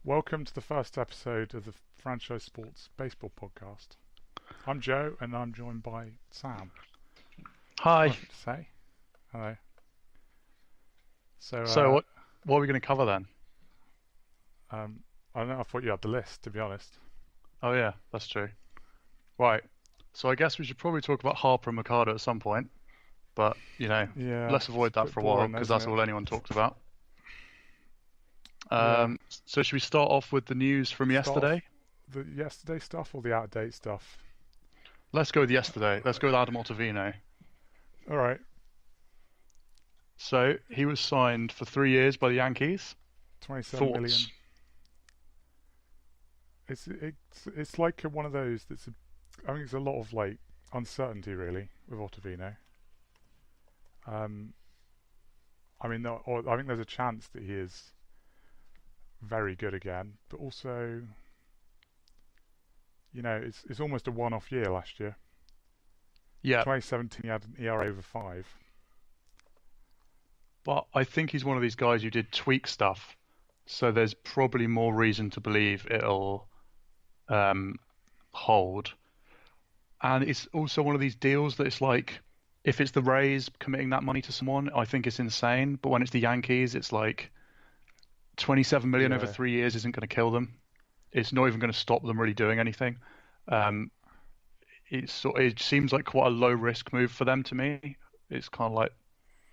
Welcome to the first episode of the Franchise Sports Baseball Podcast. I'm Joe, and I'm joined by Sam. Hi. Nothing to say. Hello. So, So what are we going to cover then? I don't know. I thought you had the list, to be honest. Oh yeah, that's true. Right. So I guess we should probably talk about Harper and Machado at some point, but Yeah, let's it's avoid a that bit for a while boring, because isn't that's it? all anyone talks about. Yeah. So should we start off with the news from Start off yesterday? the yesterday stuff or the out-of-date stuff? Let's go with yesterday. Let's go with Adam Ottavino. All right. So he was signed for 3 years by the Yankees. 27 million. Thoughts? It's like one of those I think it's a lot of like uncertainty really with Ottavino. I mean, I think there's a chance that he is very good again, but also, it's almost a one-off year last year. Yeah, 2017, he had an ERA over 5. but I think he's one of these guys who did tweak stuff, so there's probably more reason to believe it'll hold. And it's also one of these deals that it's like, if it's the Rays committing that money to someone, I think it's insane. But when it's the Yankees, it's like 27 million over Yeah, 3 years isn't going to kill them. It's not even going to stop them really doing anything. Um, it seems like quite a low risk move for them to me. It's kind of like,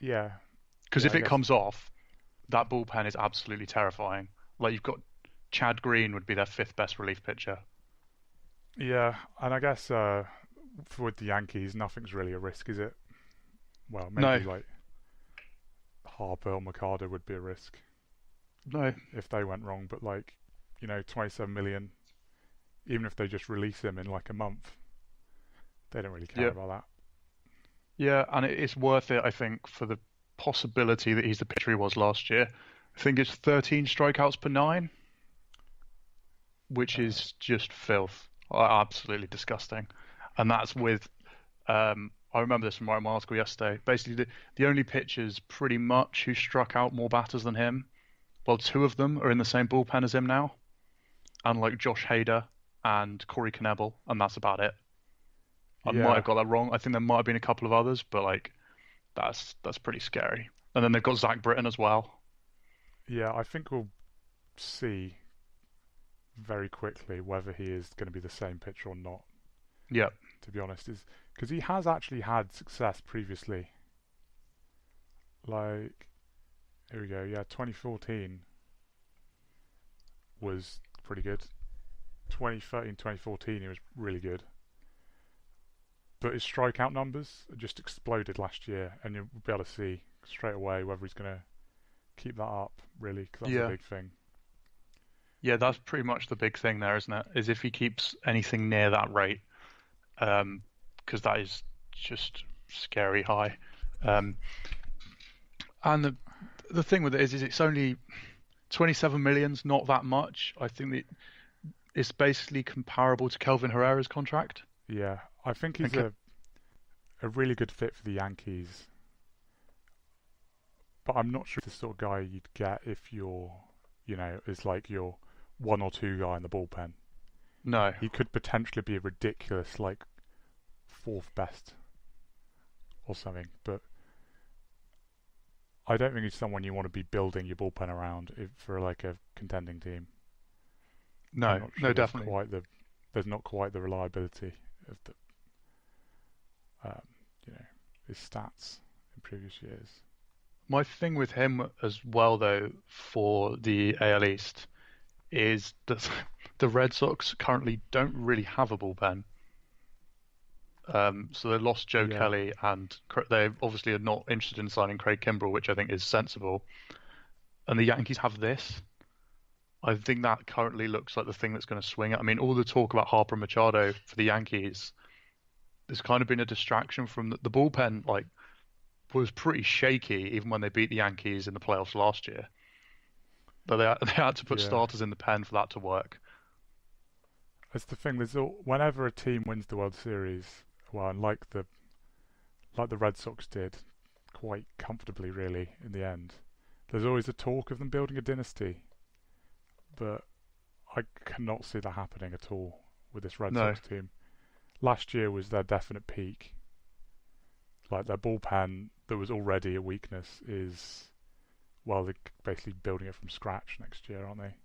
yeah, because yeah. if I it guess, comes off, that bullpen is absolutely terrifying. Like you've got Chad Green would be their fifth best relief pitcher. yeah, and I guess with the Yankees, nothing's really a risk, is it? Well, No, maybe like Harper or Machado would be a risk no, if they went wrong, but 27 million, even if they just release him in like a month, they don't really care yeah. about that. Yeah, and it's worth it, I think, for the possibility that he's the pitcher he was last year. I think it's 13 strikeouts per nine, which Uh, is just filth. Absolutely disgusting. And that's with, I remember this from writing my article yesterday. Basically, the only pitchers pretty much who struck out more batters than him, well, two of them are in the same bullpen as him now, and like Josh Hader and Corey Knebel, and that's about it. I might yeah, have got that wrong. I think there might have been a couple of others, but like that's pretty scary. And then they've got Zach Britton as well. yeah. I think we'll see very quickly whether he is going to be the same pitcher or not. Yep. To be honest, is because he has actually had success previously. Like, here we go. Yeah, 2014 was pretty good. 2013, 2014, he was really good. But his strikeout numbers just exploded last year, and you'll be able to see straight away whether he's going to keep that up, really, because that's a Yeah. big thing. Yeah, that's pretty much the big thing there, isn't it? Is if he keeps anything near that rate, because that is just scary high. Um, and the thing with it is it's only 27 million's not that much. I think that it's basically comparable to Kelvin Herrera's contract. Yeah, I think he's And a really good fit for the Yankees, but I'm not sure the sort of guy you'd get if is like your one or two guy in the bullpen. no, He could potentially be a ridiculous, like, fourth best or something, but I don't think he's someone you want to be building your bullpen around for like a contending team. I'm no, not no, sure definitely. there's not quite the reliability of um, you know, his stats in previous years. My thing with him as well, though, for the AL East is that the Red Sox currently don't really have a bullpen. So they lost Joe Yeah, Kelly, and they obviously are not interested in signing Craig Kimbrell, which I think is sensible. And the Yankees have this. I think that currently looks like the thing that's going to swing it. I mean, all the talk about Harper and Machado for the Yankees, there's kind of been a distraction from the bullpen. Like, was pretty shaky even when they beat the Yankees in the playoffs last year. But they had to put yeah. starters in the pen for that to work. That's the thing. Whenever a team wins the World Series, well, and like the Red Sox did, quite comfortably, really, in the end. There's always a talk of them building a dynasty, but I cannot see that happening at all with this Red No. Sox team. Last year was their definite peak. Like their bullpen, that was already a weakness, is well, they're basically building it from scratch next year, aren't they?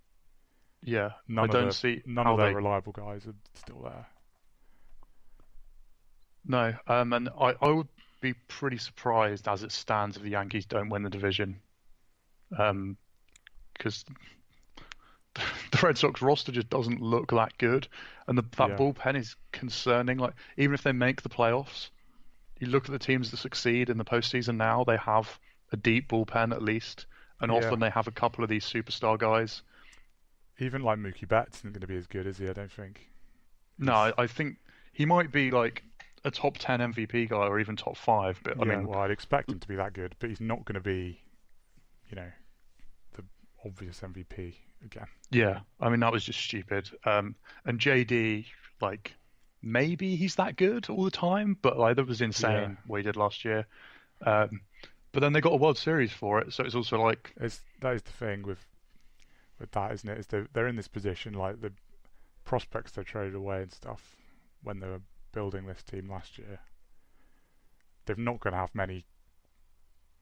Yeah, I None of don't the see none how of their they. reliable guys are still there. No, and I would be pretty surprised as it stands if the Yankees don't win the division, because the Red Sox roster just doesn't look that good, and that Yeah, bullpen is concerning. Like even if they make the playoffs, you look at the teams that succeed in the postseason now, they have a deep bullpen at least, and yeah. often they have a couple of these superstar guys. Even like Mookie Betts isn't going to be as good, is he? I don't think. No, He's I think he might be like a top 10 MVP guy or even top five, but I yeah. mean, Well, I'd expect him to be that good, but he's not going to be, you know, the obvious MVP again. yeah, I mean that was just stupid. And JD, like maybe he's that good all the time, but like that was Yeah, insane what he did last year. Um, but then they got a World Series for it, so it's also like, that is the thing with that, isn't it? Is they're in this position, like the prospects they traded away and stuff when they were building this team last year. They're not going to have many,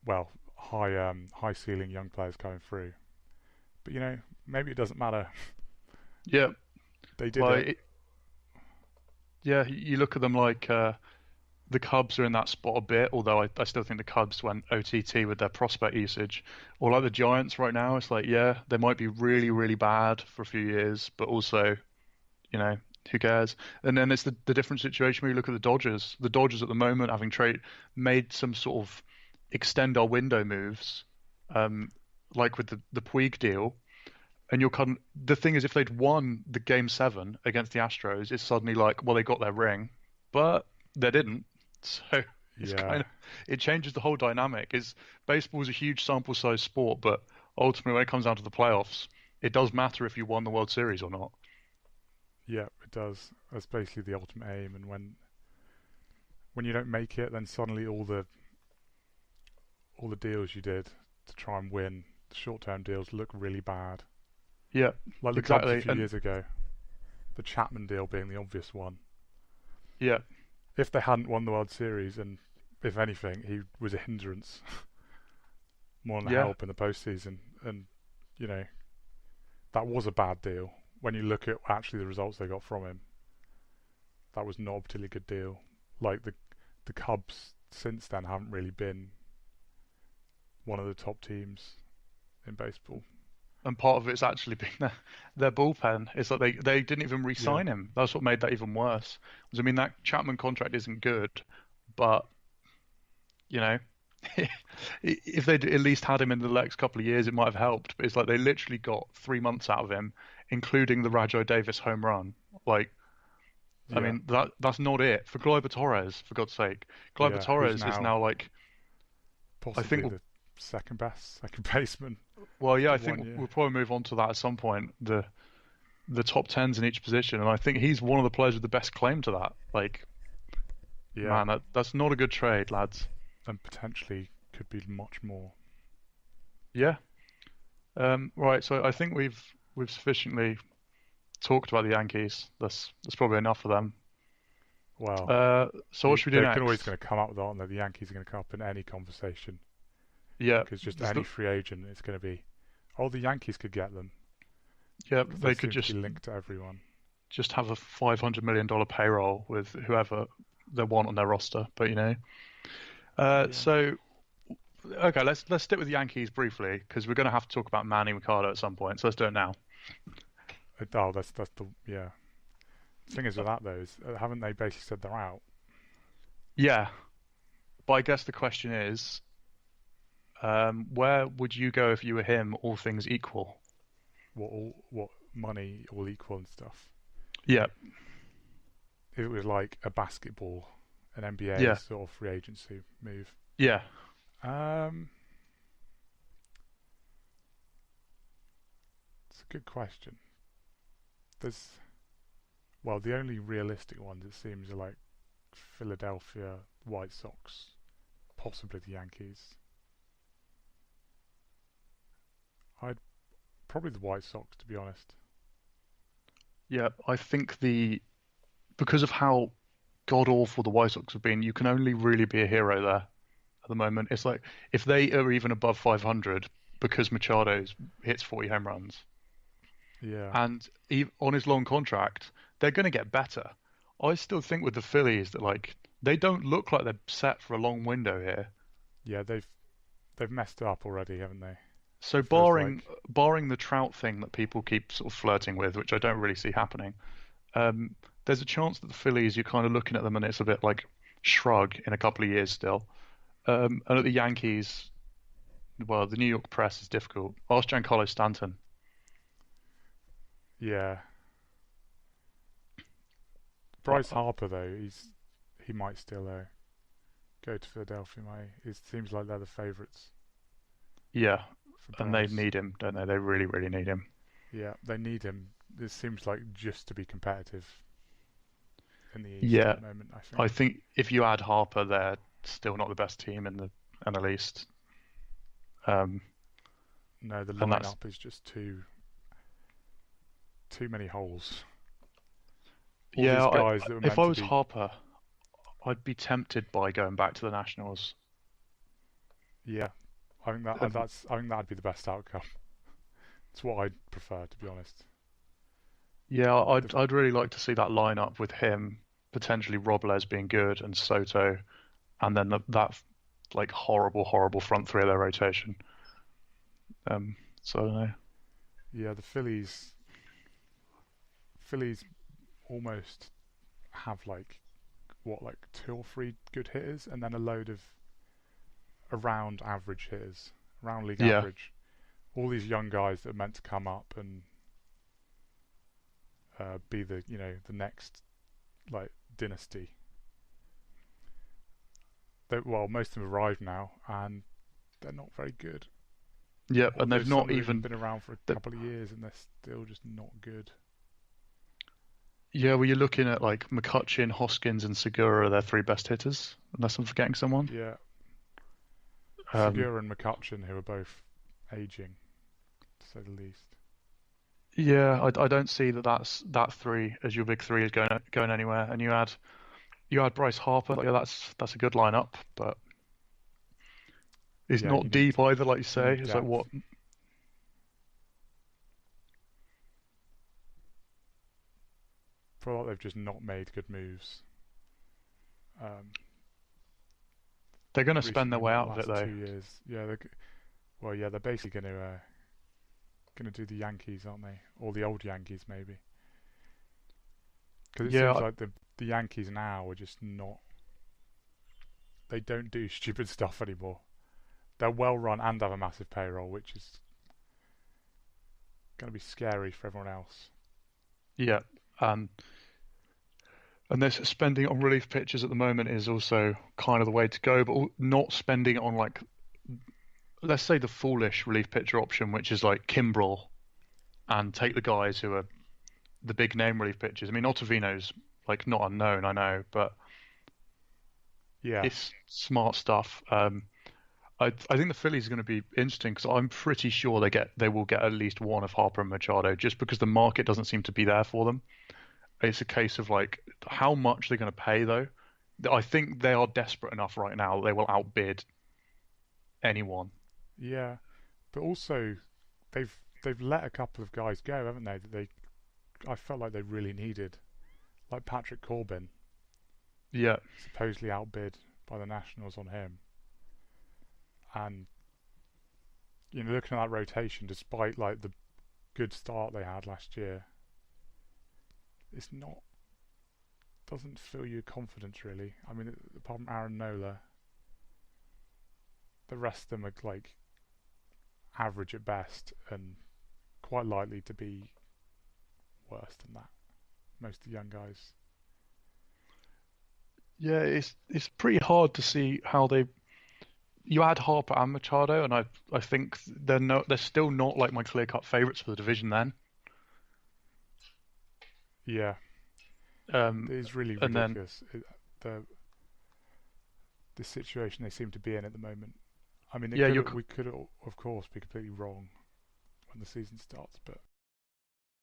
well, high ceiling young players coming through. But maybe it doesn't matter. yeah, They did it. like yeah, you look at them like the Cubs are in that spot a bit, although I still think the Cubs went OTT with their prospect usage. Or like the Giants right now, it's like, yeah, they might be really, really bad for a few years, but also, you know, who cares? And then it's the different situation where you look at the Dodgers. The Dodgers at the moment having made some sort of extend our window moves, um, like with the Puig deal. And the thing is, if they'd won the game seven against the Astros, it's suddenly like, well, they got their ring, but they didn't. So it's Yeah, it changes the whole dynamic. Baseball's a huge sample size sport, but ultimately when it comes down to the playoffs, it does matter if you won the World Series or not. yeah, it does. That's basically the ultimate aim. And when you don't make it, then suddenly all the deals you did to try and win, the short term deals, look really bad. Yeah, Like the Cubs a exactly. few And years ago, the Chapman deal being the obvious one. yeah, If they hadn't won the World Series, and if anything, he was a hindrance more than a yeah, help in the postseason. And you know that was a bad deal. When you look at actually the results they got from him, that was not a particularly good deal. Like the Cubs since then haven't really been one of the top teams in baseball. and part of it's actually been their bullpen. It's like they didn't even Yeah, re-sign him. That's what made that even worse. Because I mean that Chapman contract isn't good, but you know, if they'd at least had him in the next couple of years, it might have helped. But it's like they literally got 3 months out of him, including the Rajai Davis home run. Like, I yeah, mean, that's not it. For Gleyber Torres, for God's sake. Gleyber yeah. Who's Torres is now now like, I possibly think, the second best second baseman well, yeah, for I one think year. we'll probably move on to that at some point. The top tens in each position, and I think he's one of the players with the best claim to that. Like, Yeah, man, that's not a good trade, lads. and potentially could be much more. Yeah. Right. So I think we've sufficiently talked about the Yankees. That's probably enough for them. Well, So what should we do they're always next? going to come up with, aren't they? The Yankees are going to come up in any conversation Yeah, because just there's any free agent is going to be, oh, the Yankees could get them yeah, because they they could seem to be linked to everyone. just have a $500 million payroll with whoever they want on their roster. But Yeah. so okay, let's stick with the Yankees briefly because we're going to have to talk about Manny Machado at some point. So let's do it now. Oh, that's the yeah. Thing is with that though is haven't they basically said they're out? Yeah, but I guess the question is, where would you go if you were him, all things equal? What money all equal and stuff. Yeah, If it was like a basketball, an NBA yeah, sort of free agency move. yeah. Um, it's a good question. There's the only realistic ones it seems are like Philadelphia, White Sox, possibly the Yankees. I'd probably the White Sox to be honest. Yeah, I think the because of how god awful the White Sox have been, you can only really be a hero there at the moment. It's like if they are even above 500 because Machado hits 40 home runs, Yeah, and on his long contract, they're going to get better. I still think with the Phillies that like they don't look like they're set for a long window here. yeah, they've messed up already, haven't they? So Feels barring like. barring the Trout thing that people keep sort of flirting with, which I don't really see happening, um, there's a chance that the Phillies you're kind of looking at them and it's a bit like shrug in a couple of years still. And at the Yankees, well, the New York press is difficult. Ask Giancarlo Stanton. Yeah, Uh, Bryce Harper though, he might still go to Philadelphia. It seems like they're the favourites yeah, for and they Bryce. need him, don't they? They really, really need him. Yeah, they need him. This seems like just to be competitive in the East at Yeah, the moment. I I think. think if you add Harper, they're still not the best team in the NL East. Um, No, the and that's lineup is just too many holes. All yeah. these guys that were If meant I to was be. Harper, I'd be tempted by going back to the Nationals. Yeah, Um, I think that'd be the best outcome. It's what I'd prefer, to be honest. yeah, The, I'd really like to see that lineup with him potentially Robles being good and Soto, and then that like horrible, horrible front three of their rotation. So I don't know. yeah, the Phillies almost have like two or three good hitters, and then a load of around average hitters, around league Yeah, average. All these young guys that are meant to come up and be the next like dynasty. Well, most of them arrived now, and they're not very good. yeah, and Although they've some not of them have even. been around for a The, couple of years, and they're still just not good. yeah, well, you're looking at like McCutcheon, Hoskins, and Segura are their three best hitters, unless I'm forgetting someone. Yeah, Um, Segura and McCutcheon, who are both aging, to say the least. yeah, I don't see that three as your big three is going anywhere. And you add Bryce Harper, like that's a good lineup, but it's Yeah, not deep either, like you you say. need It's like depth. what? Feel like they've just not made good moves. Um, They're going to spend their recently in way the out of it last though. 2 years. Yeah, well, yeah, they're basically gonna do the Yankees, aren't they? Or the old Yankees, maybe. Because it seems Yeah, like the Yankees now are just not. They don't do stupid stuff anymore. They're well run and have a massive payroll, which is going to be scary for everyone else. yeah, and and this spending on relief pitchers at the moment is also kind of the way to go, but not spending it on like let's say the foolish relief pitcher option, which is like Kimbrel, and take the guys who are the big name relief pitchers. I mean, Ottavino's like not unknown, I know, but Yeah, it's smart stuff. I think the Phillies are going to be interesting because I'm pretty sure they will get at least one of Harper and Machado just because the market doesn't seem to be there for them. It's a case of like how much they're going to pay though. I think they are desperate enough right now that they will outbid anyone. yeah, but also they've let a couple of guys go, haven't they? That they I felt like they really needed, like Patrick Corbin, Yeah, supposedly outbid by the Nationals on him, and looking at that rotation, despite like the good start they had last year, it's not doesn't fill you with confidence really. I mean, apart from Aaron Nola, the rest of them are like average at best and quite likely to be worse than that. Most of the young guys. yeah, it's pretty hard to see how they. You add Harper and Machado, and I think they're still not like my clear cut favourites for the division then. Yeah, Um, it is really and then ridiculous. The the situation they seem to be in at the moment. I mean, yeah, we could of course be completely wrong when the season starts, but